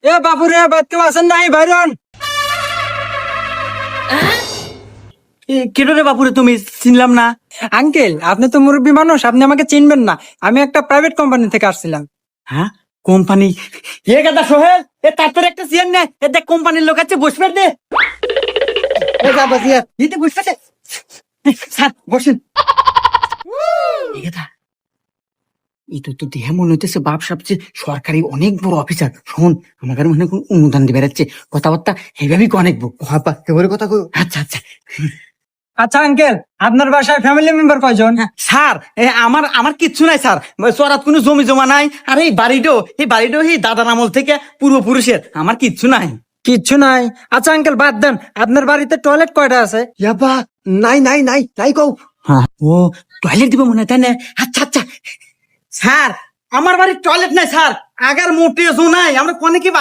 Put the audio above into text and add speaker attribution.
Speaker 1: এ বাপুরে বাদ কেউ আছেন নাই বাইরন?
Speaker 2: কেন রে বাপুরে, তুমি চিনলাম না।
Speaker 1: আঙ্কেল আপনি তো মুরব্বী মানুষ, আপনি আমাকে চিনবেন না। আমি একটা প্রাইভেট কোম্পানি থেকে আসছিলাম।
Speaker 2: হ্যাঁ, কোম্পানি? এ গাদা সোহেল, এ তারপরে একটা চেয়ার নে, এ দেখ কোম্পানির লোক আছে, বসবে দে। এ যা বসিয়া দিতে বসবে দে। স্যার বসেন। এ গাদা, এই তো দেহে মনে হইতেছে বাপ সবচেয়ে সরকারি অনেক বড় অফিসার। শোন, আমাকে মনে হয় কোন অনুদান দিয়ে বেড়াচ্ছে, কথাবার্তা হেভাবেই অনেক বাবা এবারে কথা কই। আচ্ছা আচ্ছা।
Speaker 1: আচ্ছা আঙ্কেল, আপনার বাসায় ফ্যামিলি মেম্বার কয়জন?
Speaker 2: স্যার, আমার আমার কিচ্ছু নাই স্যার, চরাত কোনো জমি জমা নাই। আর এই বাড়িটাও এই দাদার আমল থেকে পূর্বপুরুষের, আমার কিচ্ছু নাই।
Speaker 1: কিচ্ছু নাই? আচ্ছা আঙ্কেল বাদ দেন, আপনার বাড়িতে টয়লেট কয়টা আছে?
Speaker 3: ইয়াবা, নাই নাই নাই নাই কও।
Speaker 2: ও, টয়লেট দিব মনে হয়, তাই না? আচ্ছা আচ্ছা। স্যার, আমার বাড়ির টয়লেট নাই স্যার, আগার মোটেও নাই, আমরা কোনে কি